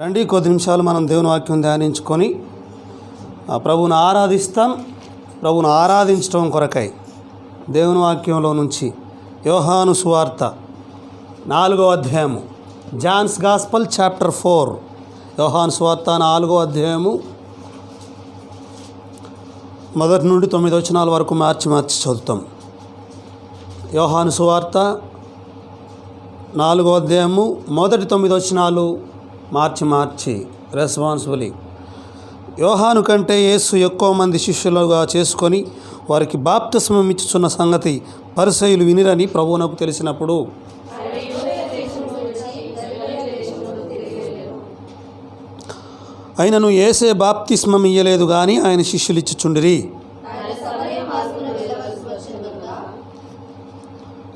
రండి కొద్ది నిమిషాలు మనం దేవుని వాక్యం ధ్యానించుకొని ప్రభువుని ఆరాధిస్తాం. ప్రభువుని ఆరాధించడం కొరకై దేవుని వాక్యంలో నుంచి యోహాను సువార్త 4వ అధ్యాయము, జాన్స్ గాస్పల్ చాప్టర్ 4. యోహాను సువార్త 4వ అధ్యాయము 1 నుండి 9 వచనాల వరకు మార్చి చదువుతాం. యోహాను సువార్త 4వ అధ్యాయము 9 వచనాలు మార్చి రెస్పాన్సిబుల్లీ. యోహాను కంటే యేసు ఎక్కువ మంది శిష్యులుగా చేసుకొని వారికి బాప్తిస్మం ఇచ్చుచున్న సంగతి పరిసయ్యులు వినిరని ప్రభువునకు తెలిసినప్పుడు ఆయనను యేసే బాప్తిస్మం ఇయ్యలేదు కానీ ఆయన శిష్యులు ఇచ్చుచుండిరి.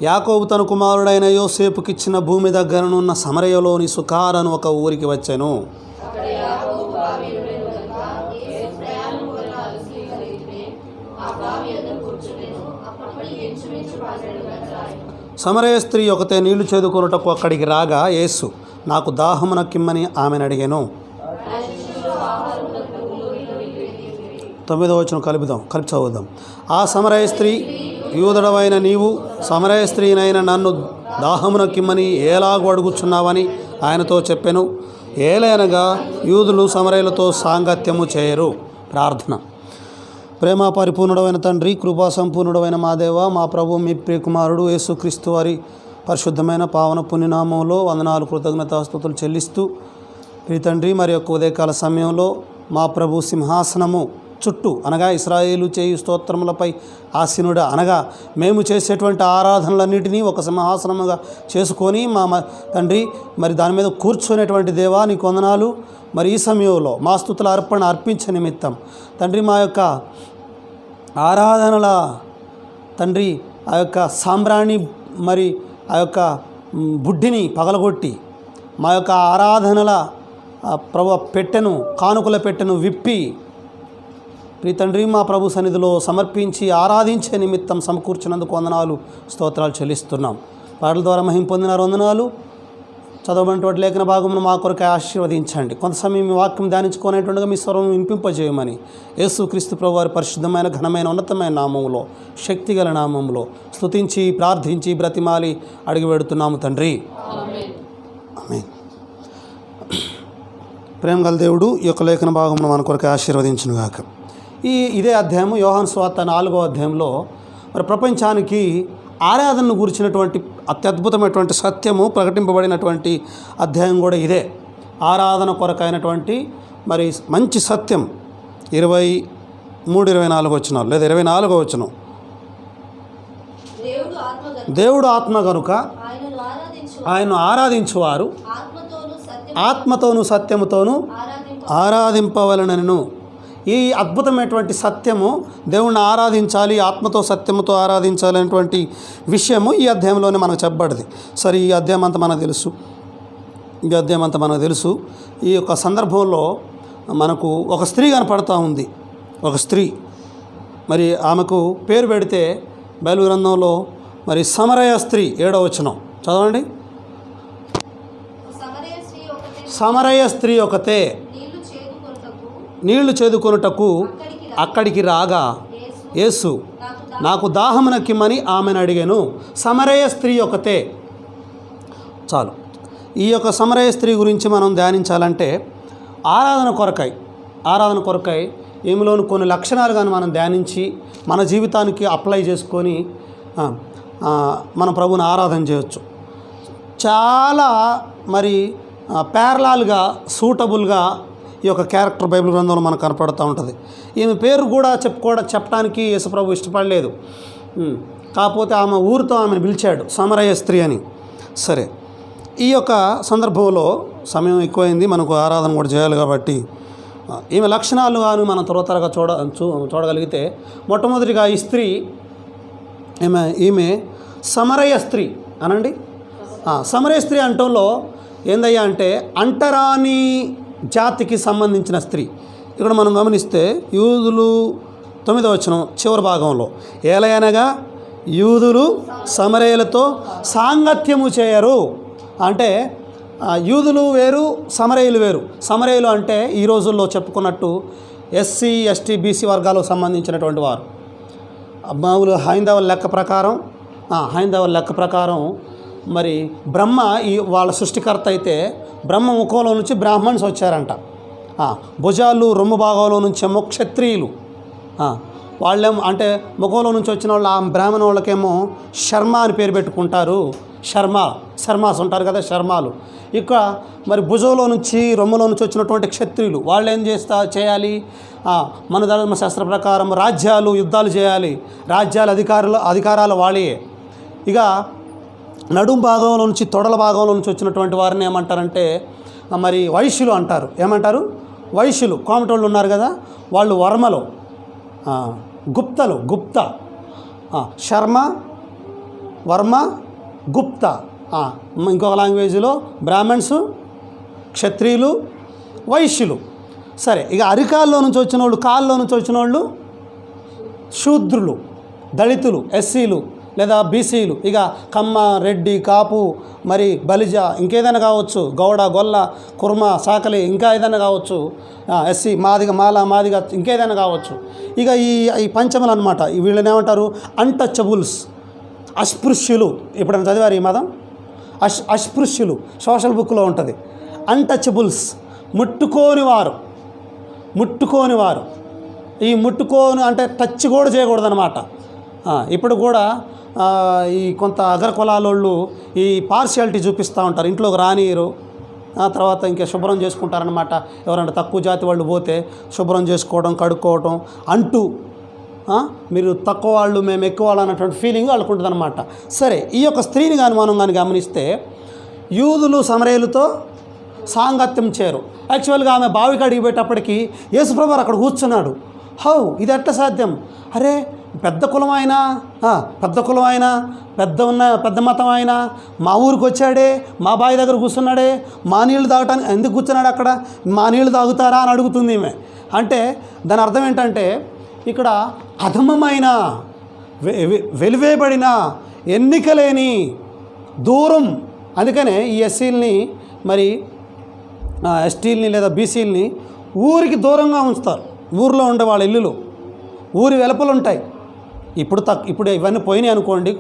యాకోబు తన కుమారుడైన యోసేపుకిచ్చిన భూమి దగ్గరనున్న సమరయలోని సుకార్ అను ఒక ఊరికి వచ్చెను. సమరయ స్త్రీ ఒకతే నీళ్లు చేదుకొనుటకు అక్కడికి రాగా యేసు, నాకు దాహమునకిమ్మని ఆమెను అడిగాను. 9వ వచనం కలిపి చదువుదాం. ఆ సమరయ స్త్రీ, యూదుడవైన నీవు సమరయ స్త్రీనైన నన్ను దాహమునకిమ్మని ఏలాగు అడుగుచున్నావని ఆయనతో చెప్పెను. ఏలైనగా యూదులు సమరయులతో సాంగత్యము చేయరు. ప్రార్థన. ప్రేమ పరిపూర్ణుడమైన తండ్రి, కృపా సంపూర్ణుడమైన మా దేవ, మా ప్రభు, మీ ప్రియకుమారుడు యేసుక్రీస్తు వారి పరిశుద్ధమైన పావన పుణ్యనామంలో వందనాలు, కృతజ్ఞతాస్తుతులు చెల్లిస్తూ, ప్రియ తండ్రి, మరి యొక్క ఉదయకాల సమయంలో మా ప్రభు సింహాసనము చుట్టూ అనగా ఇశ్రాయేలు చేయు స్తోత్రములపై ఆసీనుడ అనగా మేము చేసేటువంటి ఆరాధనలన్నిటినీ ఒక సింహాసనముగా చేసుకొని మా తండ్రి మరి దాని మీద కూర్చునేటువంటి దేవా నీకు వందనాలు. మరి ఈ సమయంలో మా స్తుతుల అర్పణ అర్పించే నిమిత్తం తండ్రి మా యొక్క ఆరాధనల తండ్రి ఆ యొక్క సాంబ్రాణి మరి ఆ యొక్క బుడ్డిని పగలగొట్టి మా యొక్క ఆరాధనల ప్రభు పెట్టెను, కానుకల పెట్టెను విప్పి ప్రియ తండ్రి మా ప్రభు సన్నిధిలో సమర్పించి ఆరాధించే నిమిత్తం సమకూర్చినందుకు వందనాలు, స్తోత్రాలు చెల్లిస్తున్నాం. పాటల ద్వారా మహిమ పొందినారు వందనాలు. చదవబడినటువంటి లేఖన భాగమును మా కొరకు ఆశీర్వదించండి. కొంత సమయం మీ వాక్యం ధ్యానించుకునేటువంటిగా మీ స్వరం వినిపింపజేయమని యేసుక్రీస్తు ప్రభు వారి పరిశుద్ధమైన ఘనమైన ఉన్నతమైన నామములో, శక్తిగల నామములో స్తుతించి ప్రార్థించి బ్రతిమాలి అడిగి పెడుతున్నాము తండ్రి. ఆమేన్. ప్రేమగల దేవుడు ఈ యొక్క లేఖన భాగమును మన కొరకు ఆశీర్వదించునుగాక. ఇదే అధ్యాయము యోహాను సువార్త 4వ అధ్యాయంలో మరి ప్రపంచానికి ఆరాధనను గురించినటువంటి అత్యద్భుతమైనటువంటి సత్యము ప్రకటింపబడినటువంటి అధ్యాయం కూడా ఇదే. ఆరాధన కొరకైనటువంటి మరి మంచి సత్యం 23-24 వచనాలు లేదా 24వ వచనం. దేవుడు ఆత్మ కనుక ఆయన్ను ఆరాధించువారు ఆత్మతోనూ సత్యముతోనూ ఆరాధింపవలనను. ఈ అద్భుతమైనటువంటి సత్యము, దేవుణ్ణి ఆరాధించాలి, ఆత్మతో సత్యముతో ఆరాధించాలి అనేటువంటి విషయము ఈ అధ్యాయంలోనే మనకు చెప్పబడింది. సరే, ఈ అధ్యాయం అంతా మనకు తెలుసు. ఈ యొక్క సందర్భంలో మనకు ఒక స్త్రీ కనపడుతూ ఉంది. ఒక స్త్రీ మరి ఆమెకు పేరు పెడితే బైబిల్ గ్రంథంలో మరి సమరయ స్త్రీ 7వ వచనం చదవండి. సమరయ స్త్రీ ఒకతే నీళ్లు చేదుకొనుటకు అక్కడికి రాగా యేసు, నాకు దాహమునకిమ్మని ఆమెను అడిగాను. సమరయ స్త్రీ ఒకతే. చాలు. ఈ యొక్క సమరయ స్త్రీ గురించి మనం ధ్యానించాలంటే ఆరాధన కొరకై ఈమెలోని కొన్ని లక్షణాలు కానీ మనం ధ్యానించి మన జీవితానికి అప్లై చేసుకొని మన ప్రభువుని ఆరాధన చేయవచ్చు. చాలా మరి ప్యారలాల్గా సూటబుల్గా ఈ యొక్క క్యారెక్టర్ బైబిల్ గ్రంథంలో మనకు కనపడుతూ ఉంటుంది. ఈమె పేరు కూడా చెప్పడానికి యేసుప్రభు ఇష్టపడలేదు. కాకపోతే ఆమె ఊరితో ఆమెను పిలిచాడు సమరయ స్త్రీ అని. సరే, ఈ యొక్క సందర్భంలో సమయం ఎక్కువైంది, మనకు ఆరాధన కూడా చేయాలి కాబట్టి ఈమె లక్షణాలు కానీ మనం త్వరగా చూడగలిగితే మొట్టమొదటిగా ఈ స్త్రీ ఈమె సమరయ స్త్రీ అనండి. సమరయ స్త్రీ అంటంలో ఏందయ్యా అంటే అంటరాని జాతికి సంబంధించిన స్త్రీ. ఇక్కడ మనం గమనిస్తే యూదులు 9వ వచనం చివరి భాగంలో, ఏలయనగా యూదులు సమరయులతో సాంగత్యము చేయరు అంటే యూదులు వేరు, సమరయులు వేరు. సమరయులు అంటే ఈ రోజుల్లో చెప్పుకున్నట్టు ఎస్సీ, ఎస్టీ, బీసీ వర్గాలకు సంబంధించినటువంటి వారు. మామూలు హైందవ లెక్క ప్రకారం మరి బ్రహ్మ వాళ్ళ సృష్టికర్త అయితే బ్రహ్మ ముఖంలో నుంచి బ్రాహ్మణ్స్ వచ్చారంట. భుజాలు రొమ్ము భాగంలో నుంచేమో క్షత్రియులు. వాళ్ళేమో అంటే ముఖంలో నుంచి వచ్చిన వాళ్ళు ఆ బ్రాహ్మణ వాళ్ళకేమో శర్మ అని పేరు పెట్టుకుంటారు. శర్మాస్ ఉంటారు కదా, శర్మాలు. ఇక మరి భుజంలో నుంచి రొమ్ములో నుంచి వచ్చినటువంటి క్షత్రియులు వాళ్ళు ఏం చేయాలి, మన ధర్మశాస్త్ర ప్రకారం యుద్ధాలు చేయాలి. అధికారాలు వాళ్ళే. ఇక నడుం భాగంలో నుంచి తొడల భాగంలో నుంచి వచ్చినటువంటి వారిని ఏమంటారంటే మరి వైశ్యులు అంటారు. ఏమంటారు? వైశ్యులు. కోమటోళ్ళు ఉన్నారు కదా, వాళ్ళు వర్మలు, గుప్త, శర్మ, వర్మ, గుప్త. ఇంకొక లాంగ్వేజ్లో బ్రాహ్మణ్స్, క్షత్రియులు, వైశ్యులు. సరే, ఇక అరికాల్లో నుంచి వచ్చిన వాళ్ళు, కాల్లో నుంచి వచ్చిన వాళ్ళు శూద్రులు, దళితులు, ఎస్సీలు లేదా బీసీలు. ఇక కమ్మ, రెడ్డి, కాపు, మరి బలిజ, ఇంకేదైనా కావచ్చు, గౌడ, గొల్ల, కుర్మ, సాకలి, ఇంకా ఏదైనా కావచ్చు, ఎస్సీ, మాదిగ, ఇంకేదైనా కావచ్చు. ఇక ఈ పంచములు అనమాట. వీళ్ళని ఏమంటారు? అన్టచబుల్స్, అస్పృశ్యులు. ఎప్పుడైనా చదివారు ఈ మతం? అస్పృశ్యులు సోషల్ బుక్లో ఉంటుంది. అన్టచబుల్స్, ముట్టుకోనివారు. ఈ ముట్టుకోని అంటే టచ్ కూడా చేయకూడదు అనమాట. ఇప్పుడు కూడా ఈ కొంత అగ్ర కులాలోళ్ళు ఈ పార్షియాలిటీ చూపిస్తూ ఉంటారు. ఇంట్లోకి రానియరు, తర్వాత ఇంకా శుభ్రం చేసుకుంటారనమాట. ఎవరైనా తక్కువ జాతి వాళ్ళు పోతే శుభ్రం చేసుకోవడం, కడుక్కోవడం, అంటూ మీరు తక్కువ వాళ్ళు, మేము ఎక్కువ వాళ్ళు అన్నటువంటి ఫీలింగ్ వాళ్ళకు ఉంటుంది అనమాట. సరే, ఈ యొక్క స్త్రీని మనం గమనిస్తే యూదులు సమరయులతో సాంగత్యం చేరు. యాక్చువల్గా ఆమె బావికి అడిగిపోయేటప్పటికి యేసుప్రభు అక్కడ కూర్చున్నాడు. ఇది ఎట్లా సాధ్యం? అరే, పెద్ద కులం అయినా, పెద్ద మతం అయినా మా ఊరికి వచ్చాడే, మా బావి దగ్గర కూర్చున్నాడే, మా నీళ్ళు తాగటానికి ఎందుకు కూర్చున్నాడు అక్కడ? మా నీళ్ళు తాగుతారా అని అడుగుతుంది ఈమె. అంటే దాని అర్థం ఏంటంటే ఇక్కడ అధమమైన, వెలివేయబడిన, ఎన్నికలేని, దూరం. అందుకనే ఈ ఎస్సీలని మరి ఎస్టీలని లేదా బీసీలని ఊరికి దూరంగా ఉంచుతారు. ఊరిలో ఉండే వాళ్ళ ఇల్లులు ఊరి వెలుపలు ఉంటాయి. ఇప్పుడు ఇవన్నీ పోయినాయి అనుకోండి,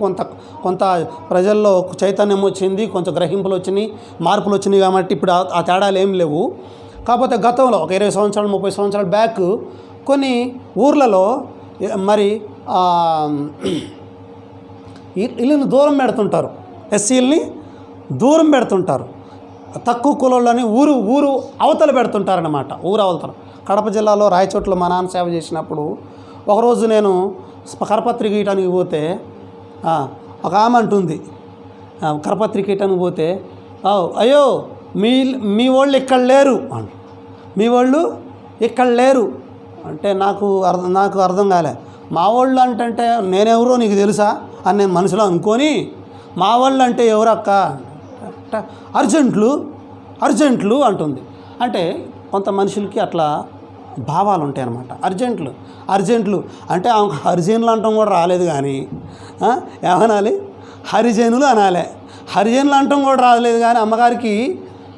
కొంత ప్రజల్లో చైతన్యం వచ్చింది, కొంచెం గ్రహింపులు వచ్చినాయి, మార్పులు వచ్చినాయి. కాబట్టి ఇప్పుడు ఆ తేడాలు ఏం లేవు. కాకపోతే గతంలో ఒక 20 సంవత్సరాలు 30 సంవత్సరాల బ్యాక్ కొన్ని ఊర్లలో మరి ఇల్లుని దూరం పెడుతుంటారు, ఎస్సీలని దూరం పెడుతుంటారు, తక్కువ కులంలోని ఊరు అవతల పెడుతుంటారనమాట. ఊరు అవతల. కడప జిల్లాలో రాయచోట్ల మా నాన్న సేవ చేసినప్పుడు ఒకరోజు నేను కరపత్రి గీయటానికి పోతే ఒక ఆమె అంటుంది, కరపత్రి గీయటానికి పోతే, అయ్యో మీ వాళ్ళు ఇక్కడ లేరు, మీ వాళ్ళు ఇక్కడ లేరు అంటే నాకు అర్థం కాలే. మా వాళ్ళు అంటే నేనెవరో నీకు తెలుసా అని నేను మనసులో అనుకొని, మా వాళ్ళు అంటే ఎవరక్క? అర్జెంట్లు అంటుంది. అంటే కొంత మనుషులకి అట్లా భావాలు ఉంటాయి అన్నమాట. అర్జెంట్లు అంటే ఆమెకు హరిజనులు అంటాం కూడా రాలేదు, కానీ ఏమనాలి? హరిజనులు అనాలి. హరిజనులు అంటాం కూడా రాలేదు, కానీ అమ్మగారికి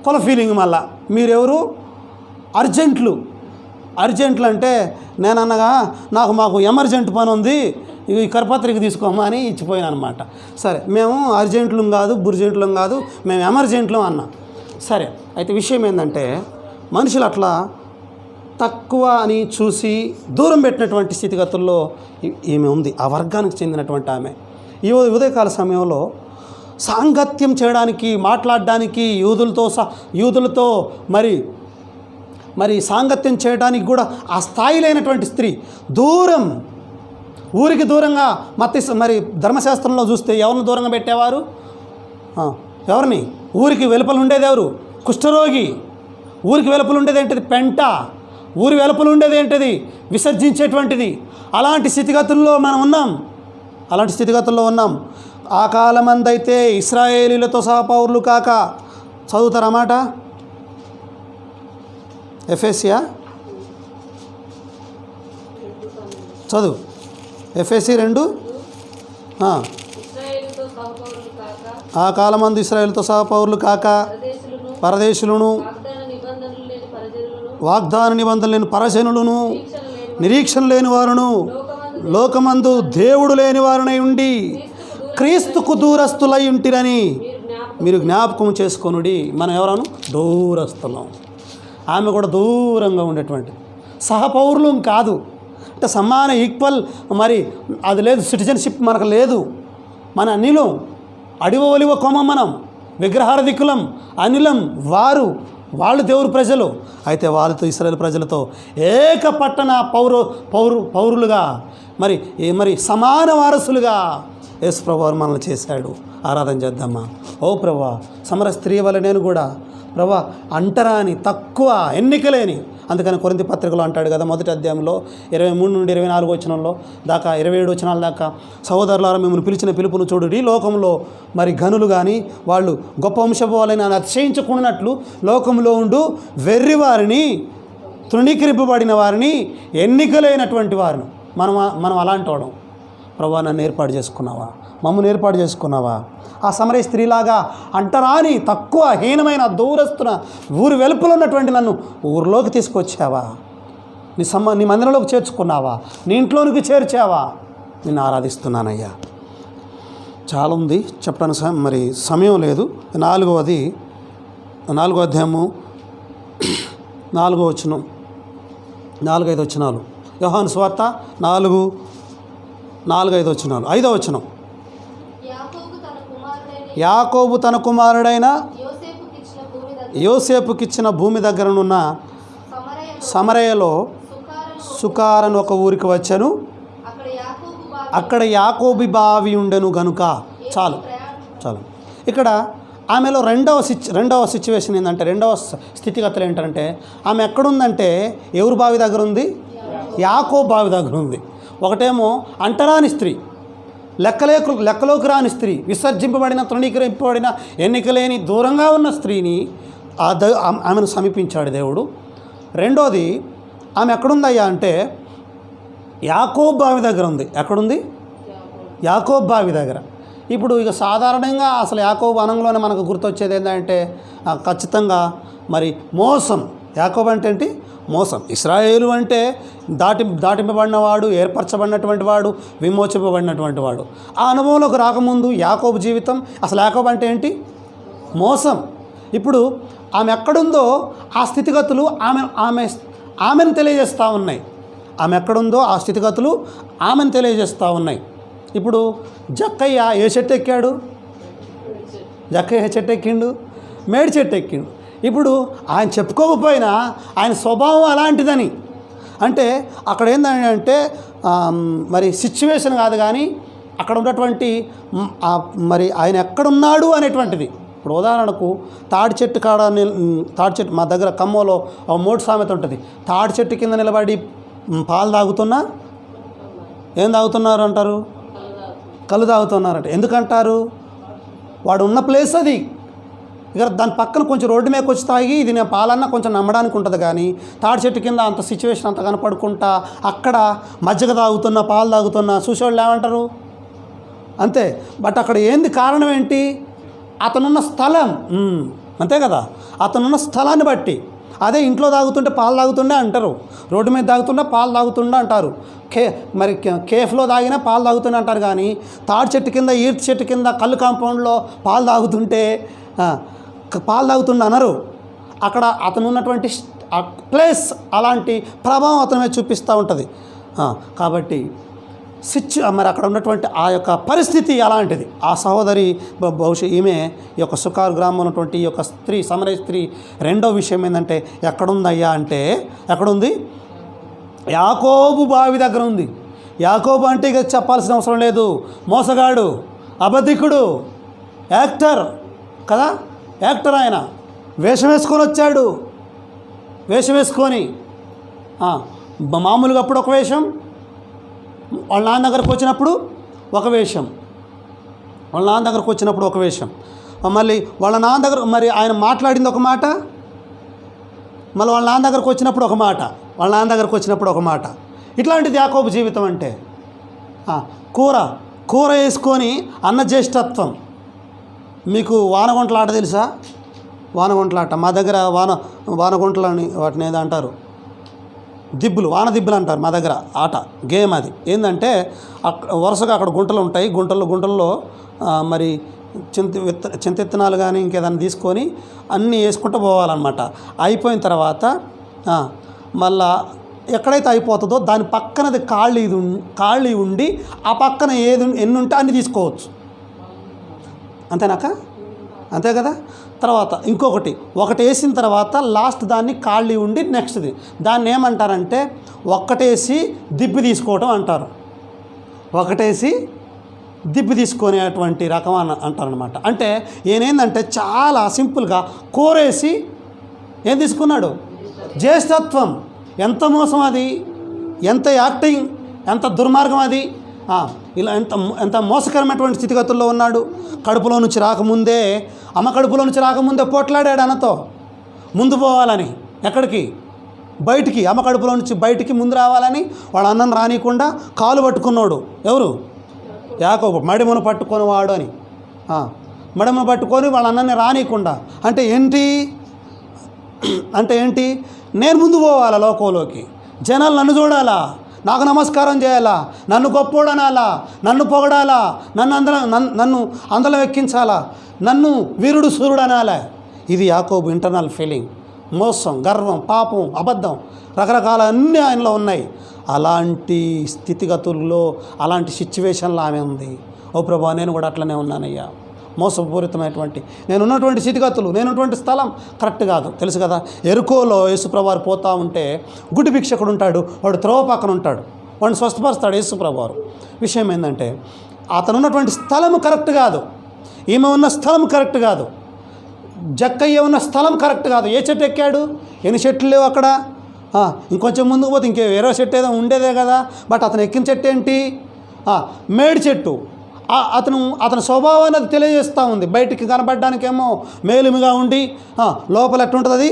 కొల ఫీలింగ్. మళ్ళా మీరెవరు? అర్జెంట్లు అంటే నేనన్నగా మాకు ఎమర్జెంట్ పని ఉంది, ఈ కరపత్రిక తీసుకోమా అని ఇచ్చిపోయాను అనమాట. సరే, మేము అర్జెంట్లం కాదు, బుర్జెంట్లం కాదు, మేము ఎమర్జెంట్లం అన్నాం. సరే, అయితే విషయం ఏంటంటే మనుషులు అట్లా తక్కువ అని చూసి దూరం పెట్టినటువంటి స్థితిగతుల్లో ఈమె ఉంది. ఆ వర్గానికి చెందినటువంటి ఆమె ఈ ఉదయకాల సమయంలో సాంగత్యం చేయడానికి, మాట్లాడడానికి, యూదులతో మరి సాంగత్యం చేయడానికి కూడా ఆ స్థాయి లేనటువంటి స్త్రీ దూరం, ఊరికి దూరంగా. మరి ధర్మశాస్త్రంలో చూస్తే ఎవరిని దూరంగా పెట్టేవారు? ఎవరిని? ఊరికి వెలుపల ఉండేది ఎవరు? కుష్ఠరోగి. ఊరికి వెలుపల ఉండేది ఏంటిది? పెంట. ఊరి వెలుపల ఉండేది ఏంటిది? విసర్జించేటువంటిది. అలాంటి స్థితిగతుల్లో మనం ఉన్నాం. ఆ కాలమందైతే ఇశ్రాయేలీలతో సహా పౌరులు కాక, చదువుతారన్నమాట. ఎఫెసియా చదువు. ఎఫెసి 2. ఆ కాలమందు ఇశ్రాయేలుతో సహా పౌరులు కాక పరదేశులను, వాగ్దాన నిబంధనలు లేని పరజనులను, నిరీక్షణ లేని వారును, లోకమందు దేవుడు లేని వారునై ఉండి క్రీస్తుకు దూరస్తులై ఉంటిరని మీరు జ్ఞాపకం చేసుకొనుడి. మనం ఎవరను? దూరస్తులం. ఆమె కూడా దూరంగా ఉండేటువంటి సహపౌరులం కాదు. అంటే సమాన ఈక్వల్ మరి అది లేదు, సిటిజన్షిప్ మనకు లేదు. మన అనిలం అడివ ఒలివ కొమ్మ, మనం విగ్రహారధికులం, అనిలం. వాళ్ళు దేవుని ప్రజలు. అయితే వాళ్ళతో ఇశ్రాయేలు ప్రజలతో ఏకపట్టణ పౌరులుగా మరి సమాన వారసులుగా యేసు ప్రభువు మనల్ని చేశాడు. ఆరాధన చేద్దామా? ఓ ప్రభువా, సమర స్త్రీ వల్ల నేను కూడా ప్రభువా అంటరాని, తక్కువ, ఎన్నికలేని. అందుకని కొరింథీ పత్రికలో అంటాడు కదా, మొదటి అధ్యాయంలో 23 నుండి 24 వచనంలో దాకా 27 వచనాల దాకా, సహోదరులారా మిమ్మల్ని పిలిచిన పిలుపును చూడుడి. లోకంలో మరి ఘనులు కానీ వాళ్ళు గొప్ప వంశపు వాళ్ళని అతిశయించుకున్నట్లు లోకంలో ఉండు వెర్రి వారిని, తృణీకరింపబడిన వారిని, ఎన్నికలైనటువంటి వారిని మనం అలాంటి వాడు. ప్రభువా నన్ను ఏర్పాటు చేసుకున్నావా? మమ్మల్ని ఏర్పాటు చేసుకున్నావా? ఆ సమరయ స్త్రీలాగా అంటరాని, తక్కువ, హీనమైన, దూరస్తున్న ఊరి వెలుపులో ఉన్నటువంటి నన్ను ఊరిలోకి తీసుకొచ్చావా? నీ మందిరంలోకి చేర్చుకున్నావా? నీ ఇంట్లోనికి చేర్చావా? నిన్ను ఆరాధిస్తున్నానయ్యా. చాలా ఉంది చెప్పడానికి, మరి సమయం లేదు. 4వ అధ్యాయము 4వ వచనం, 4-5 వచనాలు. యోహాను సువార్త 4-5 వచనాలు. 5వ వచనం, యాకోబు తన కుమారుడైన యోసేపుకిచ్చిన భూమి దగ్గరనున్న సమరయలో సుకారను ఒక ఊరికి వచ్చాను. అక్కడ యాకోబు బావి ఉండెను గనుక. చాలు. ఇక్కడ ఆమెలో రెండవ సిచ్యువేషన్ ఏంటంటే, రెండవ స్థితిగతులు ఏంటంటే, ఆమె ఎక్కడుందంటే ఎవరు బావి దగ్గర ఉంది? యాకోబు బావి దగ్గర ఉంది. ఒకటేమో అంటరాని స్త్రీ, లెక్కలోకి రాని స్త్రీ, విసర్జింపబడిన, తృణీకరింపబడిన, ఎన్నికలేని, దూరంగా ఉన్న స్త్రీని ఆమెను సమీపించాడు దేవుడు. రెండోది, ఆమె ఎక్కడుందయ్యా అంటే యాకోబు బావి దగ్గర ఉంది. ఎక్కడుంది? యాకోబు బావి దగ్గర. ఇప్పుడు ఇక సాధారణంగా అసలు యాకోబు అనంలోనే మనకు గుర్తొచ్చేది ఏంటంటే ఖచ్చితంగా మరి మోసం. యాకోబు అంటే ఏంటి? మోసం. ఇశ్రాయేలు అంటే దాటింపబడినవాడు, ఏర్పరచబడినటువంటి వాడు, విమోచింపబడినటువంటి వాడు. ఆ అనుభవంలోకి రాకముందు యాకోబు జీవితం, అసలు యాకోబు అంటే ఏంటి? మోసం. ఇప్పుడు ఆమె ఎక్కడుందో ఆ స్థితిగతులు ఆమెను తెలియజేస్తూ ఉన్నాయి. ఆమె ఎక్కడుందో ఆ స్థితిగతులు ఆమెను తెలియజేస్తూ ఉన్నాయి. ఇప్పుడు జక్కయ్య ఏ చెట్టు ఎక్కాడు? జక్కయ్య చెట్టు ఎక్కిండు, మేడి చెట్టు ఎక్కిండు. ఇప్పుడు ఆయన చెప్పుకోకపోయినా ఆయన స్వభావం అలాంటిదని, అంటే అక్కడ ఏంటంటే మరి సిచ్యువేషన్ కాదు కానీ అక్కడ ఉన్నటువంటి మరి ఆయన ఎక్కడున్నాడు అనేటువంటిది. ఇప్పుడు ఉదాహరణకు తాడి చెట్టు మా దగ్గర ఖమ్మంలో ఒక మోటు సామెత ఉంటుంది. తాడి చెట్టు కింద నిలబడి పాలు తాగుతున్నా ఏం తాగుతున్నారు అంటారు? కళ్ళు తాగుతున్నారంట. ఎందుకంటారు? వాడు ఉన్న ప్లేస్ అది. ఇక దాని పక్కన కొంచెం రోడ్డు మీదకి వచ్చి తాగి ఇది నేను పాలన్నా కొంచెం నమ్మడానికి ఉంటుంది. కానీ తాడి చెట్టు కింద అంత సిచ్యువేషన్ అంత కనపడుకుంటా అక్కడ మజ్జిగ తాగుతున్నా, పాలు తాగుతున్నా చూసేవాళ్ళు ఏమంటారు? అంతే. బట్ అక్కడ ఏంది కారణం ఏంటి? అతనున్న స్థలం. అంతే కదా, అతనున్న స్థలాన్ని బట్టి. అదే ఇంట్లో తాగుతుంటే పాలు తాగుతుండే అంటారు, రోడ్డు మీద తాగుతుంటే పాలు తాగుతుండే అంటారు, మరి కేఫ్లో తాగినా పాలు తాగుతుండే అంటారు. కానీ తాడి చెట్టు కింద, ఈర్తి చెట్టు కింద, కళ్ళు కాంపౌండ్లో పాలు తాగుతుంటే పాలు తాగుతుండే అనరు. అక్కడ అతను ఉన్నటువంటి ప్లేస్ అలాంటి ప్రభావం అతని మీద చూపిస్తూ ఉంటుంది. కాబట్టి మరి అక్కడ ఉన్నటువంటి ఆ యొక్క పరిస్థితి అలాంటిది. ఆ సహోదరి బహుశా ఈమె ఈ యొక్క సుకార్ గ్రామం ఉన్నటువంటి ఈ యొక్క స్త్రీ, సమరయ స్త్రీ రెండో విషయం ఏంటంటే ఎక్కడుందయ్యా అంటే ఎక్కడుంది? యాకోబు బావి దగ్గర ఉంది. యాకోబు అంటే ఇక చెప్పాల్సిన అవసరం లేదు. మోసగాడు, అబద్ధికుడు, యాక్టర్ కదా, యాక్టర్ ఆయన. వేషం వేసుకొని వచ్చాడు. వేషం వేసుకొని మామూలుగా అప్పుడు ఒక వేషం, వాళ్ళ నాన్న దగ్గరకు వచ్చినప్పుడు ఒక వేషం, వాళ్ళ నాన్న దగ్గరకు వచ్చినప్పుడు ఒక వేషం, మళ్ళీ వాళ్ళ నాన్న దగ్గర మరి ఆయన మాట్లాడింది ఒక మాట, మళ్ళీ వాళ్ళ నాన్న దగ్గరకు వచ్చినప్పుడు ఒక మాట, వాళ్ళ నాన్న దగ్గరకు వచ్చినప్పుడు ఒక మాట. ఇట్లాంటిది యాకోబు జీవితం అంటే. కూర వేసుకొని అన్న జ్యేష్ఠత్వం. మీకు వానగుంటల ఆట తెలుసా? వానగుంటలాట, మా దగ్గర వానగుంటలు అని వాటిని ఏదో అంటారు, దిబ్బులు, వాన దిబ్బులు అంటారు మా దగ్గర. ఆట గేమ్ అది. ఏంటంటే వరుసగా అక్కడ గుంటలు ఉంటాయి, గుంటల్లో మరి చింతెత్తనాలు కానీ ఇంకేదైనా తీసుకొని అన్నీ వేసుకుంటూ పోవాలన్నమాట. అయిపోయిన తర్వాత మళ్ళా ఎక్కడైతే అయిపోతుందో దాని పక్కనది ఖాళీ ఉండి ఆ పక్కన ఎన్ని ఉంటే అన్ని తీసుకోవచ్చు. అంతేనాక? అంతే కదా. తర్వాత ఇంకొకటి, ఒకటి వేసిన తర్వాత లాస్ట్ దాన్ని ఖాళీ ఉండి నెక్స్ట్ది, దాన్ని ఏమంటారంటే ఒక్కటేసి దిబ్బి తీసుకోవటం అంటారు. ఒకటేసి దిబ్బి తీసుకునేటువంటి రకం అంటారనమాట. అంటే ఈయనేందంటే చాలా సింపుల్గా కోరేసి ఏం తీసుకున్నాడు? జ్యేష్ఠత్వం. ఎంత మోసం అది, ఎంత యాక్టింగ్, ఎంత దుర్మార్గం అది. ఇలా ఎంత మోసకరమైనటువంటి స్థితిగతుల్లో ఉన్నాడు. కడుపులో నుంచి రాకముందే, అమ్మ కడుపులో నుంచి రాకముందే పోట్లాడాడు అన్నతో ముందు పోవాలని. ఎక్కడికి? బయటికి. అమ్మ కడుపులో నుంచి బయటికి ముందు రావాలని వాళ్ళ అన్నను రానియకుండా కాలు పట్టుకున్నాడు. ఎవరు? యాకోబు. మడిమను పట్టుకొని వాడు అని, మడిమను పట్టుకొని వాళ్ళ అన్నని రానియకుండా. అంటే ఏంటి? నేను ముందు పోవాలా లోకంలోకి, జనాలు నన్ను చూడాలా, నాకు నమస్కారం చేయాలా, నన్ను గొప్పోడు అనాలా, నన్ను పొగడాలా, నన్ను అందలం ఎక్కించాలా, నన్ను వీరుడు సూర్యుడు అనాలా. ఇది యాకోబు ఇంటర్నల్ ఫీలింగ్. మోసం, గర్వం, పాపం, అబద్ధం, రకరకాల అన్నీ ఆయనలో ఉన్నాయి. అలాంటి స్థితిగతుల్లో, అలాంటి సిచ్యువేషన్లో ఆమె ఉంది. ఓ ప్రభా, నేను కూడా అట్లనే ఉన్నానయ్యా. మోసపూరితమైనటువంటి నేనున్నటువంటి స్థితిగతులు, నేనున్నటువంటి స్థలం కరెక్ట్ కాదు. తెలుసు కదా, ఎరుకోలో యేసుప్రభువారు పోతూ ఉంటే గుడ్డి భిక్షకుడు ఉంటాడు, వాడు త్రోవ పక్కన ఉంటాడు, వాడిని స్వస్థపరుస్తాడు యేసుప్రభువారు. విషయం ఏంటంటే అతను ఉన్నటువంటి స్థలం కరెక్ట్ కాదు, ఈమె ఉన్న స్థలం కరెక్ట్ కాదు, జక్కయ్య ఉన్న స్థలం కరెక్ట్ కాదు. ఏ చెట్టు ఎక్కాడు? ఎన్ని చెట్లు లేవు అక్కడ. ఇంకొంచెం ముందుకు పోతే ఇంకే వేరే చెట్టు ఏదో ఉండేదే కదా. బట్ అతను ఎక్కిన చెట్టు ఏంటి? మేడి చెట్టు. అతని స్వభావాన్ని అది తెలియజేస్తూ ఉంది. బయటికి కనబడడానికేమో మేలుమిగా ఉండి లోపల ఎట్టుంటుంది?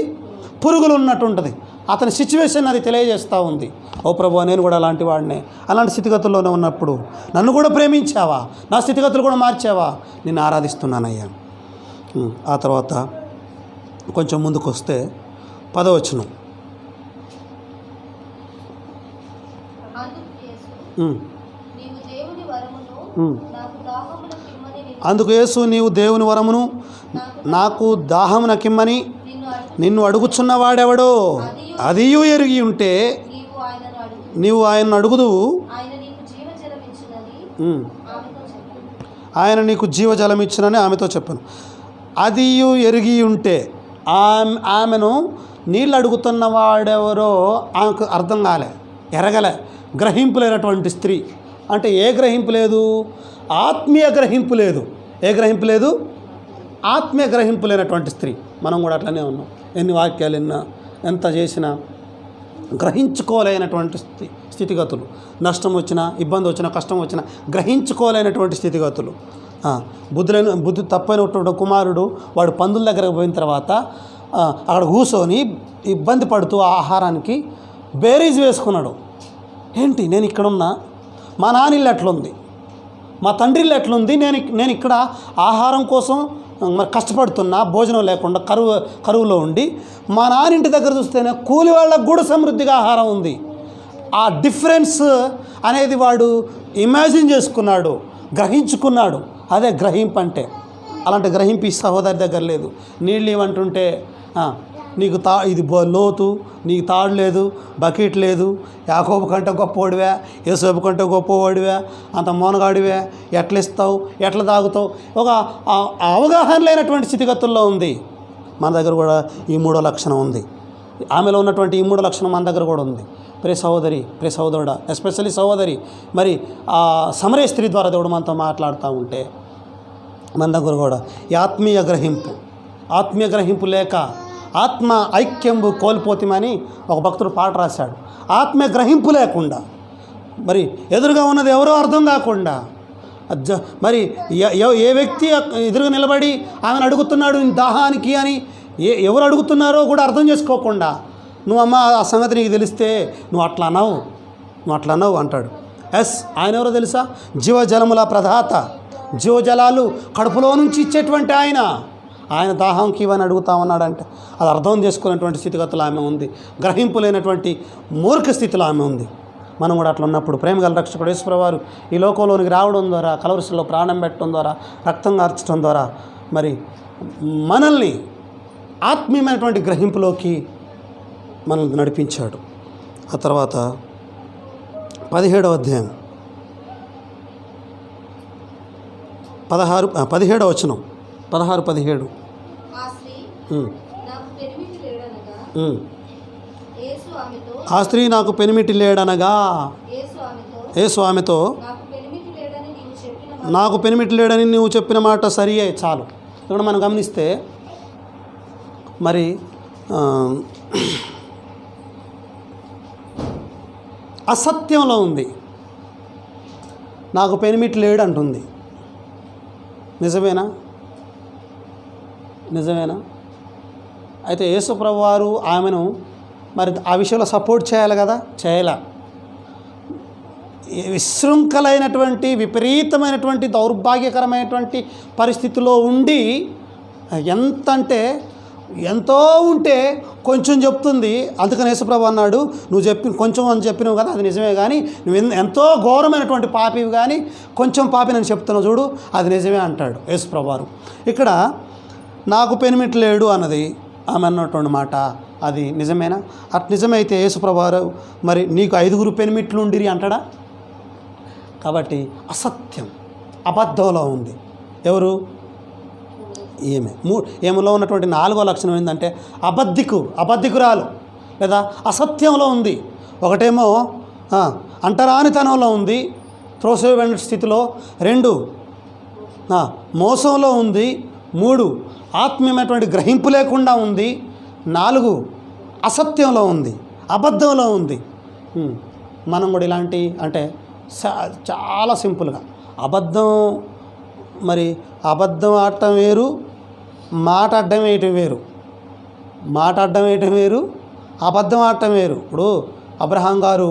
పురుగులు ఉన్నట్టు ఉంటుంది. అతని సిచ్యువేషన్ అది తెలియజేస్తూ ఉంది. ఓ ప్రభు, నేను కూడా అలాంటి వాడినే, అలాంటి స్థితిగతుల్లోనే ఉన్నప్పుడు నన్ను కూడా ప్రేమించావా, నా స్థితిగతులు కూడా మార్చావా, నిన్ను ఆరాధిస్తున్నానయ్యా. ఆ తర్వాత కొంచెం ముందుకు వస్తే 10వ వచనం. అందుకు యేసు, నీవు దేవుని వరమును నాకు దాహమునకిమ్మని నిన్ను అడుగుచున్నవాడెవడో అదియు ఎరిగి ఉంటే నీవు ఆయనను అడుగుదువు, ఆయన నీకు జీవజలం ఇచ్చునని ఆమెతో చెప్పాను. అదియు ఎరిగి ఉంటే, ఆమెను నీళ్ళు అడుగుతున్నవాడెవరో ఆమెకు అర్థం కాలే, ఎరగలే, గ్రహింపు లేనటువంటి స్త్రీ. అంటే ఏ గ్రహింపు లేదు? ఆత్మీయ గ్రహింపు లేదు. ఏ గ్రహింపు లేదు? ఆత్మీయ గ్రహింపు లేనటువంటి స్త్రీ. మనం కూడా అట్లనే ఉన్నాం. ఎన్ని వాక్యాలు విన్నా, ఎంత చేసినా గ్రహించుకోలేనటువంటి స్థితిగతులు. నష్టం వచ్చినా, ఇబ్బంది వచ్చినా, కష్టం వచ్చినా గ్రహించుకోలేనటువంటి స్థితిగతులు. బుద్ధి తప్పైనటువంటి కుమారుడు వాడు పందుల దగ్గరకు పోయిన తర్వాత అక్కడ కూర్చొని ఇబ్బంది పడుతూ ఆహారానికి బేరీజ్ వేసుకున్నాడు. ఏంటి, నేను ఇక్కడున్నా, మా నాన్న ఇల్లు ఎట్లుంది, మా తండ్రి ఇల్లు ఎట్లుంది, నేను ఇక్కడ ఆహారం కోసం మరి కష్టపడుతున్నా, భోజనం లేకుండా కరువులో ఉండి, మా నాన్న ఇంటి దగ్గర చూస్తేనే కూలి వాళ్ళకు కూడా సమృద్ధిగా ఆహారం ఉంది. ఆ డిఫరెన్స్ అనేది వాడు ఇమాజిన్ చేసుకున్నాడు, గ్రహించుకున్నాడు. అదే గ్రహింపు అంటే. అలాంటి గ్రహింపు ఈ సహోదరి దగ్గర లేదు. నీళ్ళు ఇవ్వంటుంటే నీకు ఇది లోతు, నీకు తాడు లేదు, బకెట్ లేదు, యాకోబు కంటే గొప్పవాడివే, యేసోబు కంటే గొప్పవాడివే, అంత మోనగాడివే, ఎట్లా ఇస్తావు, ఎట్లా తాగుతావు, ఒక అవగాహన లేనటువంటి స్థితిగతుల్లో ఉంది. మన దగ్గర కూడా ఈ 3వ లక్షణం ఉంది. ఆమెలో ఉన్నటువంటి ఈ 3వ లక్షణం మన దగ్గర కూడా ఉంది. ప్రే సహోదరి, ప్రే సహోదరుడా, ఎస్పెషల్లీ సహోదరి, మరి ఆ సమరయ స్త్రీ ద్వారా దేవుడు మనతో మాట్లాడుతూ ఉంటే మన దగ్గర కూడా ఈ ఆత్మీయ గ్రహింపు లేక ఆత్మ ఐక్యంబు కోల్పోతామని ఒక భక్తుడు పాట రాశాడు. ఆత్మీయ గ్రహింపు లేకుండా, మరి ఎదురుగా ఉన్నది ఎవరో అర్థం కాకుండా, మరి ఏ వ్యక్తి ఎదురుగా నిలబడి ఆమెను అడుగుతున్నాడు దాహానికి అని ఎవరు అడుగుతున్నారో కూడా అర్థం చేసుకోకుండా, నువ్వమ్మ ఆ సంగతి నీకు తెలిస్తే నువ్వు అట్లా అనవు అంటాడు. ఆయన ఎవరో తెలుసా? జీవజలముల ప్రదాత, జీవజలాలు కడుపులో నుంచి ఇచ్చేటువంటి ఆయన. ఆయన దాహంకి ఇవని అడుగుతా ఉన్నాడంటే అది అర్థం చేసుకునేటువంటి స్థితిగతులు ఆమె ఉంది. గ్రహింపు లేనటువంటి మూర్ఖ స్థితిలో ఆమె ఉంది. మనం కూడా అట్లా ఉన్నప్పుడు ప్రేమగల రక్షకుడు యేసుప్రభువు వారు ఈ లోకంలోనికి రావడం ద్వారా, కలవరిశిలో ప్రాణం పెట్టడం ద్వారా, రక్తం కార్చడం ద్వారా మరి మనల్ని ఆత్మీయమైనటువంటి గ్రహింపులోకి మనల్ని నడిపించాడు. ఆ తర్వాత 17వ అధ్యాయం 17వ వచనం 16-17. ఆ స్త్రీ నాకు పెనిమిటి లేడనగా యేసు ఆమెతో నాకు పెనిమిటి లేడని నువ్వు చెప్పిన మాట సరియే. చాలు. ఇప్పుడు మనం గమనిస్తే మరి అసత్యంలో ఉంది. నాకు పెనిమిటి లేడు అంటుంది. నిజమేనా? అయితే యేసుప్రభువు వారు ఆమెను మరి ఆ విషయంలో సపోర్ట్ చేయాలి కదా, చేయాల. విశృంఖలైనటువంటి విపరీతమైనటువంటి దౌర్భాగ్యకరమైనటువంటి పరిస్థితిలో ఉండి ఎంతో ఉంటే కొంచెం చెప్తుంది. అందుకని యేసుప్రభువు అన్నాడు, నువ్వు కొంచెం అని చెప్పినావు కదా, అది నిజమే, కానీ నువ్వు ఎంతో ఘోరమైనటువంటి పాపివి, కానీ కొంచెం పాపి నేను చెప్తున్నావు చూడు, అది నిజమే అంటాడు యేసుప్రభువు వారు. ఇక్కడ నాకు పెనిమిటి లేడు అన్నది ఆమె అన్నటువంటి మాట, అది నిజమేనా? అటు నిజమైతే యేసుప్రభువు వారు మరి నీకు 5 పెనిమిట్లు ఉండిరి అంటాడా? కాబట్టి అసత్యం, అబద్ధంలో ఉంది. ఎవరు? ఏమలో ఉన్నటువంటి 4వ లక్షణం ఏంటంటే అబద్ధికురాలు లేదా అసత్యంలో ఉంది. ఒకటేమో అంటరానితనంలో ఉంది, త్రోసివేయబడిన స్థితిలో. 2 మోసంలో ఉంది. 3 ఆత్మీయమైనటువంటి గ్రహింపు లేకుండా ఉంది. 4 అసత్యంలో ఉంది, అబద్ధంలో ఉంది. మనం కూడా ఇలాంటి అంటే చాలా సింపుల్గా అబద్ధం ఆడటం వేరు, మాట్లాడడం వేయటం వేరు, అబద్ధం ఆడటం వేరు. ఇప్పుడు అబ్రహాం గారు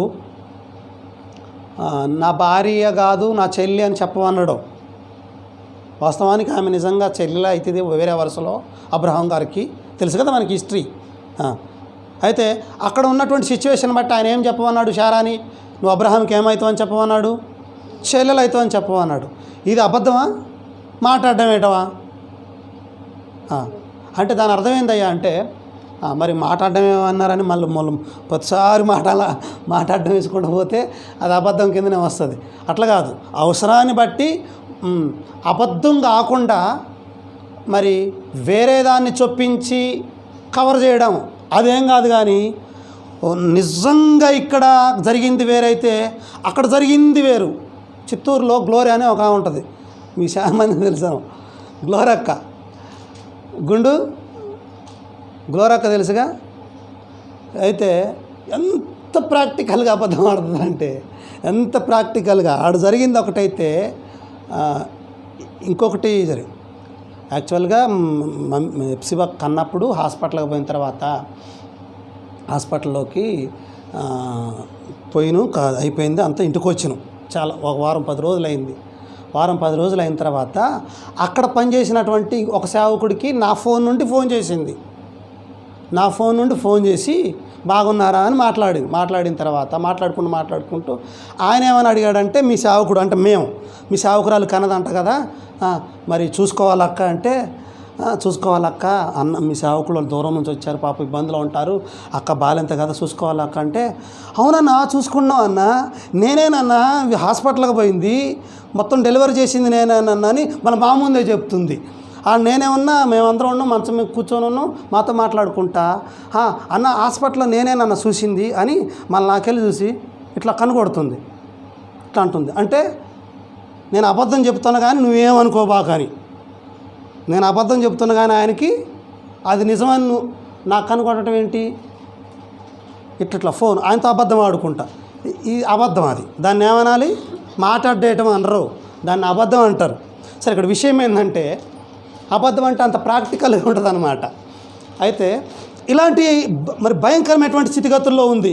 నా భార్య కాదు నా చెల్లి అని చెప్పమన్నాడు. వాస్తవానికి ఆమె నిజంగా చెల్లెలా అవుతుంది వేరే వరుసలో అబ్రహాం గారికి, తెలుసు కదా మనకి హిస్టరీ. అయితే అక్కడ ఉన్నటువంటి సిచ్యువేషన్ బట్టి ఆయన ఏం చెప్పమన్నాడు? శారాని, నువ్వు అబ్రహాంకి ఏమవుతావు అని చెప్పమన్నాడు? చెల్లెలు అవుతావు అని చెప్పమన్నాడు. ఇది అబద్ధమా, మాట్లాడడం ఏంటవా? అంటే దాని అర్థం ఏందయ్యా అంటే మరి మాట్లాడడం ఏమన్నారని మళ్ళీ ప్రతిసారి మాట్లాడడం వేసుకుంటూ పోతే అది అబద్ధం కిందనే వస్తుంది. అట్లా కాదు, అవసరాన్ని బట్టి అబద్ధం కాకుండా మరి వేరే దాన్ని చొప్పించి కవర్ చేయడం అదేం కాదు. కానీ నిజంగా ఇక్కడ జరిగింది వేరైతే అక్కడ జరిగింది వేరు. చిత్తూరులో గ్లోరీ అనే ఒక ఉంటుంది, మీ చాలా మంది తెలుసాము, గ్లోరక్క, గ్లోరక్క తెలుసుగా. అయితే ఎంత ప్రాక్టికల్గా అబద్ధం ఆడుతుందంటే ఎంత ప్రాక్టికల్గా జరిగింది ఒకటైతే ఇంకొకటి జరిగింది. యాక్చువల్గా ఎప్సిబా కన్నప్పుడు హాస్పిటల్కి పోయిన తర్వాత హాస్పిటల్లోకి అయిపోయింది అంతా, ఇంటికి వచ్చినాం. చాలా ఒక వారం 10 రోజులు అయింది. వారం 10 రోజులు అయిన తర్వాత అక్కడ పనిచేసినటువంటి ఒక సేవకుడికి నా ఫోన్ నుండి ఫోన్ చేసింది. నా ఫోన్ నుండి ఫోన్ చేసి బాగున్నారా అని మాట్లాడిన తర్వాత మాట్లాడుకుంటూ ఆయన ఏమని అడిగాడంటే, మీ సేవకుడు అంటే మీ సేవకురాలు కనదంట కదా, మరి చూసుకోవాలక్క అంటే, చూసుకోవాలక్క అన్న, మీ సేవకులు దూరం నుంచి వచ్చారు, పాప ఇబ్బందులు ఉంటారు, అక్క బాలెంత కదా చూసుకోవాలక్క అంటే, అవునన్నా చూసుకున్నావు అన్న, నేనేనన్నా హాస్పిటల్కి పోయింది, మొత్తం డెలివరీ చేసింది నేనేనన్నా అని మన మా ముందే చెప్తుంది. నేనేమన్నా మేమందరం ఉన్నాం, మంచం మీద కూర్చొని ఉన్నాం, మాతో మాట్లాడుకుంటా, అన్న హాస్పిటల్లో నేనేనన్నా చూసింది అని మళ్ళీ నాకెళ్ళి చూసి ఇట్లా కనుగొడుతుంది, ఇట్లా అంటుంది. అంటే నేను అబద్ధం చెప్తున్నా కానీ నువ్వేమనుకోబాకని, నేను అబద్ధం చెప్తున్నా కానీ ఆయనకి అది నిజమని నాకు కనుగొనటం ఏంటి? ఇట్లా ఫోన్ ఆయనతో అబద్ధం ఆడుకుంటా, ఈ అబద్ధం అది. దాన్ని ఏమనాలి? మాట్లాడేయటం అనరు, దాన్ని అబద్ధం అంటారు. సరే, ఇక్కడ విషయం ఏంటంటే అబద్ధం అంటే అంత ప్రాక్టికల్గా ఉంటుంది అన్నమాట. అయితే ఇలాంటి మరి భయంకరమైనటువంటి స్థితిగతుల్లో ఉంది.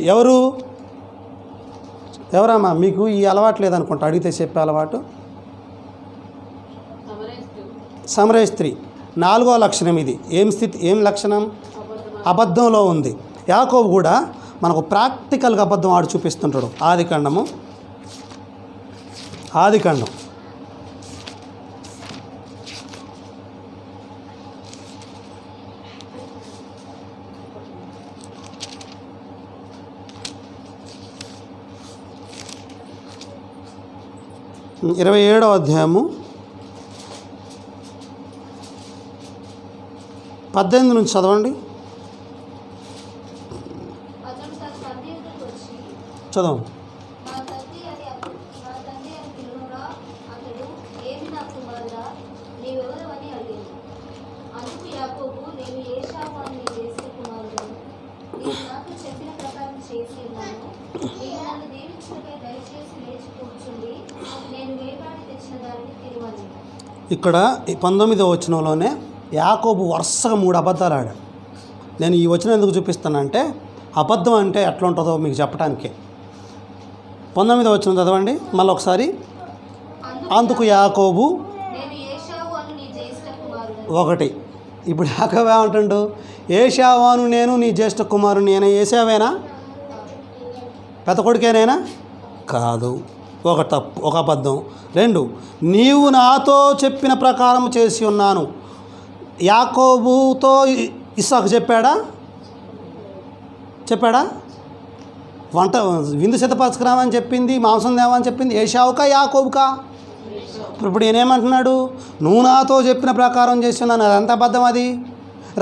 ఎవరమ్మా మీకు ఈ అలవాటు లేదనుకుంటా, అడిగితే చెప్పే అలవాటు? సమరయ స్త్రీ. 4వ లక్షణం ఇది. ఏం లక్షణం? అబద్ధంలో ఉంది. యాకోబు కూడా మనకు ప్రాక్టికల్గా అబద్ధం ఆడు చూపిస్తుంటాడు. ఆదికాండం 27వ అధ్యాయము 18 నుంచి చదవండి. చదవం. ఇక్కడ 19వ వచనంలోనే యాకోబు వరుసగా 3 అబద్ధాలు ఆడాడు. నేను ఈ వచనం ఎందుకు చూపిస్తానంటే అబద్ధం అంటే ఎట్లా ఉంటుందో మీకు చెప్పడానికే. 19వ వచనం చదవండి మళ్ళీ ఒకసారి. అందుకు యాకోబు 1. ఇప్పుడు యాకోబు ఏమంటాడు? ఏశావాను నేను నీ జ్యేష్ఠ కుమారుని. నేను ఏశావేనా? పెద్ద కొడుకేనేనా? కాదు. ఒక తప్పు, ఒక అబద్ధం. 2, నీవు నాతో చెప్పిన ప్రకారం చేసి ఉన్నాను. యాకోబుతో ఇస్సాకు చెప్పాడా? విందు సిద్ధపరచుకురామని చెప్పింది, మాంసం తేమని చెప్పింది ఏశావుకా యాకోబుకా? ఇప్పుడు నేనేమంటున్నాడు? నువ్వు నాతో చెప్పిన ప్రకారం చేసి ఉన్నాను. అదంత అబద్ధం. అది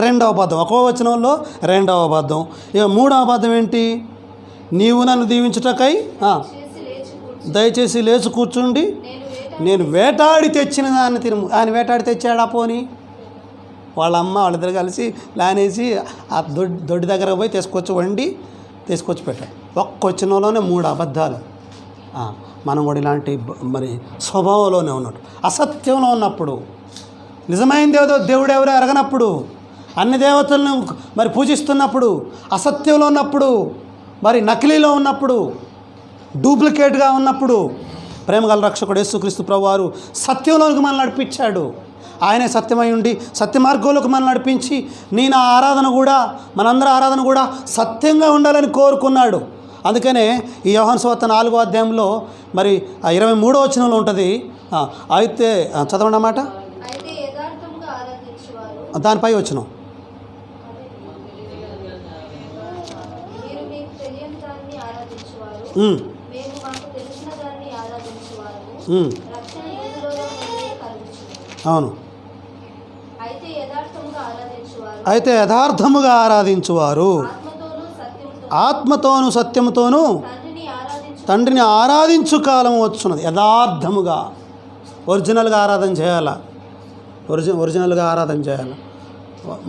2వ అబద్ధం. ఒక్కో వచనంలో 2వ అబద్ధం. ఇక 3వ అబద్ధం ఏంటి? నీవు నన్ను దీవించుటకై దయచేసి లేచి కూర్చుండి నేను వేటాడి తెచ్చిన దాన్ని తిను. ఆయన వేటాడి తెచ్చాడా? పోని వాళ్ళ అమ్మ వాళ్ళిద్దరు కలిసి ప్లాన్ వేసి ఆ దొడ్డి దగ్గరకు పోయి తీసుకొచ్చి పెట్టాడు. ఒక్క వచనంలోనే 3 అబద్ధాలు. మనం కూడా ఇలాంటి మరి స్వభావంలోనే ఉన్నట్టు, అసత్యంలో ఉన్నప్పుడు, నిజమైన దేవుడు ఎవరో ఎరగనప్పుడు, అన్ని దేవతలను మరి పూజిస్తున్నప్పుడు, అసత్యంలో ఉన్నప్పుడు, మరి నకిలీలో ఉన్నప్పుడు, డూప్లికేట్గా ఉన్నప్పుడు, ప్రేమగల రక్షకుడు యేసుక్రీస్తు ప్రభువారు సత్యంలోకి మనల్ని నడిపించాడు. ఆయనే సత్యమై ఉండి సత్య మార్గంలోకి మనల్ని నడిపించి నా ఆరాధన కూడా, మనందరి ఆరాధన కూడా సత్యంగా ఉండాలని కోరుకున్నాడు. అందుకనే ఈ యోహాను సువార్త 4వ అధ్యాయంలో మరి 23వ వచనంలో ఉంటుంది. అయితే చదవండి అన్నమాట. దానిపై వచనం. అవును. అయితే యథార్థముగా ఆరాధించువారు ఆత్మతోను సత్యముతోను తండ్రిని ఆరాధించు కాలం వచ్చున్నది. యథార్థముగా, ఒరిజినల్గా ఆరాధన చేయాల. ఒరిజినల్గా ఆరాధన చేయాలి.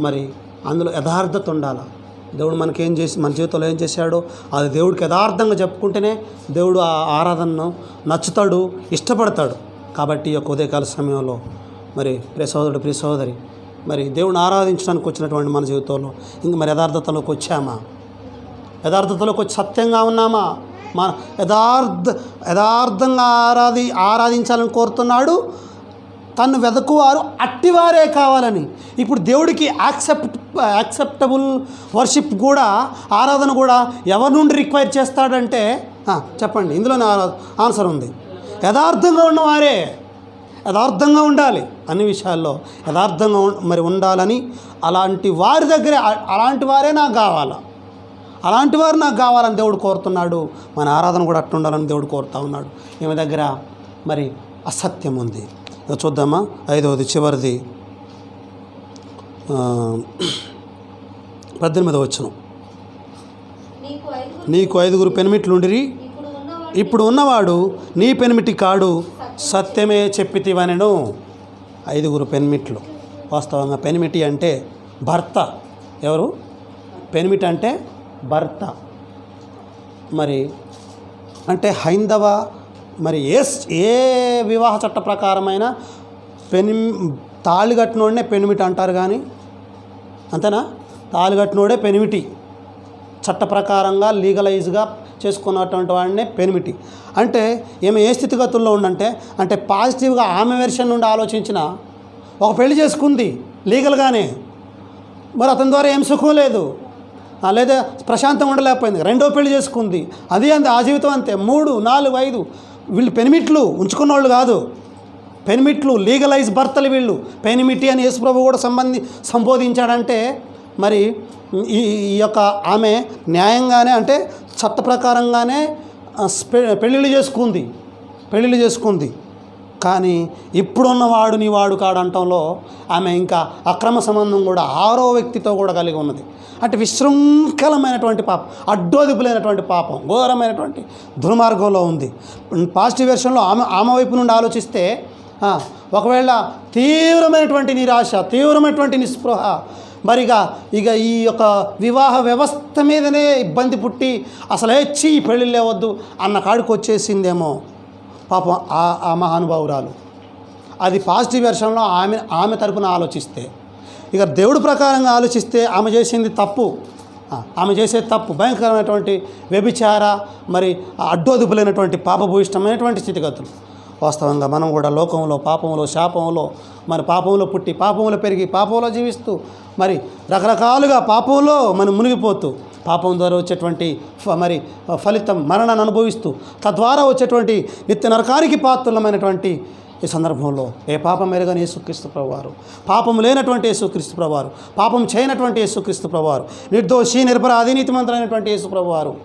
మరి అందులో యథార్థత ఉండాలి. దేవుడు మనకేం చేసి మన జీవితంలో ఏం చేశాడో అది దేవుడికి యథార్థంగా చెప్పుకుంటేనే దేవుడు ఆ ఆరాధనను నచ్చుతాడు, ఇష్టపడతాడు. కాబట్టి ఈ యొక్క ఉదయకాల సమయంలో మరి ప్రియ సోదరుడు, ప్రియ సోదరి, మరి దేవుడిని ఆరాధించడానికి వచ్చినటువంటి మన జీవితంలో ఇంక మరి యథార్థతలోకి వచ్చామా? యథార్థతలోకి వచ్చి సత్యంగా ఉన్నామా? మన యథార్థంగా ఆరాధించాలని కోరుతున్నాడు. తను వెదకువారు అట్టివారే కావాలని. ఇప్పుడు దేవుడికి యాక్సెప్టబుల్ వర్షిప్ కూడా, ఆరాధన కూడా ఎవరి నుండి రిక్వైర్ చేస్తాడంటే చెప్పండి. ఇందులోనే ఆన్సర్ ఉంది. యథార్థంగా ఉన్నవారే. యథార్థంగా ఉండాలి. అన్ని విషయాల్లో యథార్థంగా మరి ఉండాలని, అలాంటి వారి దగ్గరే, అలాంటి వారే నాకు కావాలా, అలాంటి వారు నాకు కావాలని దేవుడు కోరుతున్నాడు. మన ఆరాధన కూడా అట్లా ఉండాలని దేవుడు కోరుతూ ఉన్నాడు. ఈమె దగ్గర మరి అసత్యం ఉంది. చూద్దామా? 5వది చివరిది 18వ వచనం. నీకు 5 పెనిమిట్లుండిరి, ఇప్పుడు ఉన్నవాడు నీ పెనిమిటి కాడు, సత్యమే చెప్పితివనెను. 5 పెనిమిట్లు. వాస్తవంగా పెనిమిటి అంటే భర్త. ఎవరు? పెనిమిటి అంటే భర్త. మరి అంటే హైందవ మరి ఏ వివాహ చట్ట ప్రకారమైన తాళిగట్టినోడనే పెనిమిటి అంటారు. కానీ అంతేనా? తాళిగట్టినోడే పెనిమిటి. చట్ట ప్రకారంగా లీగలైజ్గా చేసుకున్నటువంటి వాడినే పెనిమిటి. అంటే ఈమె ఏ స్థితిగతుల్లో ఉండంటే, అంటే పాజిటివ్గా ఆమె వెర్షన్ నుండి ఆలోచించిన ఒక పెళ్లి చేసుకుంది, లీగల్గానే. మరి అతని ద్వారా ఏం సుఖం లేదు, లేదా ప్రశాంతంగా ఉండలేకపోయింది, రెండో పెళ్లి చేసుకుంది, అది అంతే, ఆ జీవితం అంతే. 3, 4, 5 వీళ్ళు పెనిమిట్లు ఉంచుకున్న వాళ్ళు కాదు, పెనిమిట్లు, లీగలైజ్ భర్తలు వీళ్ళు. పెనిమిటి అని యేసుప్రభు కూడా సంబోధించాడంటే మరి ఈ యొక్క ఆమె న్యాయంగానే, అంటే చట్ట ప్రకారంగానే పెళ్ళిళ్ళు చేసుకుంది. కానీ ఇప్పుడున్నవాడు నీ వాడు కాడంటంలో ఆమె ఇంకా అక్రమ సంబంధం కూడా 6వ వ్యక్తితో కూడా కలిగి ఉన్నది. అంటే విశృంఖలమైనటువంటి పాపం, అడ్డోదిపులైనటువంటి పాపం, ఘోరమైనటువంటి దుర్మార్గంలో ఉంది. పాజిటివ్ వెర్షన్లో ఆమె వైపు నుండి ఆలోచిస్తే ఒకవేళ తీవ్రమైనటువంటి నిరాశ, తీవ్రమైనటువంటి నిస్పృహ, మరిగా ఇక ఈ యొక్క వివాహ వ్యవస్థ మీదనే ఇబ్బంది పుట్టి అసలు హెచ్చి పెళ్ళిళ్ళు లేవద్దు అన్న కాడికి వచ్చేసిందేమో పాపం ఆ మహానుభావురాలు. అది పాజిటివ్ వెర్షన్లో ఆమె తరపున ఆలోచిస్తే. ఇక దేవుడి ప్రకారంగా ఆలోచిస్తే ఆమె చేసింది తప్పు, ఆమె చేసే తప్పు భయంకరమైనటువంటి వ్యభిచార, మరి అడ్డోదుపులైనటువంటి పాపభూయిష్టమైనటువంటి స్థితిగతులు. వాస్తవంగా మనం కూడా లోకంలో, పాపంలో, శాపంలో, మరి పాపంలో పుట్టి, పాపంలో పెరిగి, పాపంలో జీవిస్తూ, మరి రకరకాలుగా పాపంలో మనం మునిగిపోతూ, పాపం ద్వారా వచ్చేటువంటి మరి ఫలితం మరణాన్ని అనుభవిస్తూ, తద్వారా వచ్చేటువంటి నిత్య నరకానికి పాత్రులమైనటువంటి ఈ సందర్భంలో ఏ పాపం ఎరగని యేసుక్రీస్తు ప్రభువారు, పాపం లేనటువంటి యేసుక్రీస్తు ప్రభువారు, పాపం చేయనటువంటి యేసుక్రీస్తు ప్రభువారు, నిర్దోషి నిరపరాధి నీతిమంతులైనటువంటి యేసు ప్రభువారు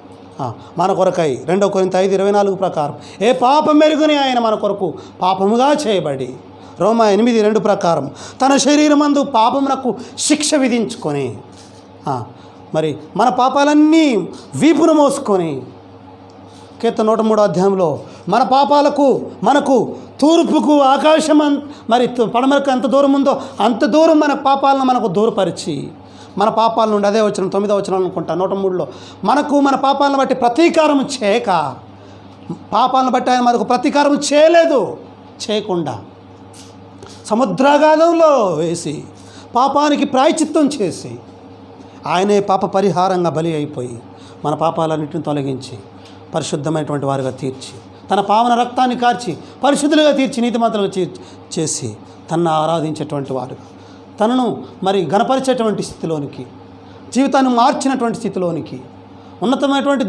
మన కొరకై 2 కొరింథీ 5:24 ప్రకారం ఏ పాపం ఎరుగని ఆయన మన కొరకు పాపముగా చేయబడి, రోమా 8:2 ప్రకారం తన శరీరమందు పాపమునకు శిక్ష విధించుకొని, మరి మన పాపాలన్నీ వీపును మోసుకొని, కీర్తన 103 అధ్యాయంలో మన పాపాలకు మనకు తూర్పుకు ఆకాశం మరి పడమరకు ఎంత దూరం ఉందో అంత దూరం మన పాపాలను మనకు దూరపరిచి, మన పాపాల నుండి, అదే వచనం 9వ వచనం అనుకుంటా 103లో, మనకు మన పాపాలను బట్టి ప్రతీకారం చేయక, పాపాలను బట్టి ఆయన మనకు ప్రతీకారం చేయకుండా సముద్రాగాధంలో వేసి పాపానికి ప్రాయశ్చిత్తం చేసి ఆయనే పాప పరిహారంగా బలి అయిపోయి మన పాపాలన్నింటిని తొలగించి పరిశుద్ధమైనటువంటి వారుగా తీర్చి, తన పావన రక్తాన్ని కార్చి పరిశుద్ధులుగా తీర్చి నీతిమంతులుగా చేసి తనను ఆరాధించేటువంటి వారుగా, తనను మరి గణపరిచేటువంటి స్థితిలోనికి, జీవితాన్ని మార్చినటువంటి స్థితిలోనికి, ఉన్నతమైనటువంటి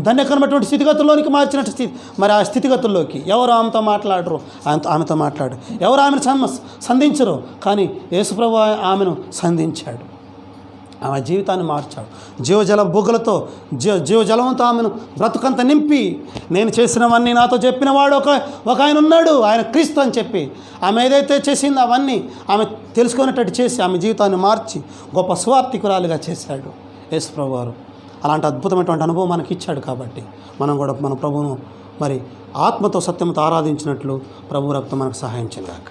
ధన్యకరమైనటువంటి స్థితిగతుల్లోనికి మార్చినట్టు మరి ఆ స్థితిగతుల్లోకి ఎవరు ఆమెతో మాట్లాడరు, ఆమెతో మాట్లాడు, ఎవరు ఆమెను సంధించరు, కానీ యేసుప్రభు ఆమెను సంధించాడు, ఆమె జీవితాన్ని మార్చాడు. జీవజల బుగ్గలతో జీవజలంతో ఆమెను బ్రతుకంత నింపి, నేను చేసినవన్నీ నాతో చెప్పినవాడు ఒక ఆయన ఉన్నాడు, ఆయన క్రీస్తు అని చెప్పి ఆమె ఏదైతే చేసిందో అవన్నీ ఆమె తెలుసుకునేటట్టు చేసి ఆమె జీవితాన్ని మార్చి గొప్ప స్వార్థికురాలుగా చేశాడు యేసుప్రభు వారు. అలాంటి అద్భుతమైనటువంటి అనుభవం మనకి ఇచ్చాడు. కాబట్టి మనం కూడా మన ప్రభువును మరి ఆత్మతో సత్యంతో ఆరాధించినట్లు ప్రభు రక్తం మనకు సహాయం చేయగాక.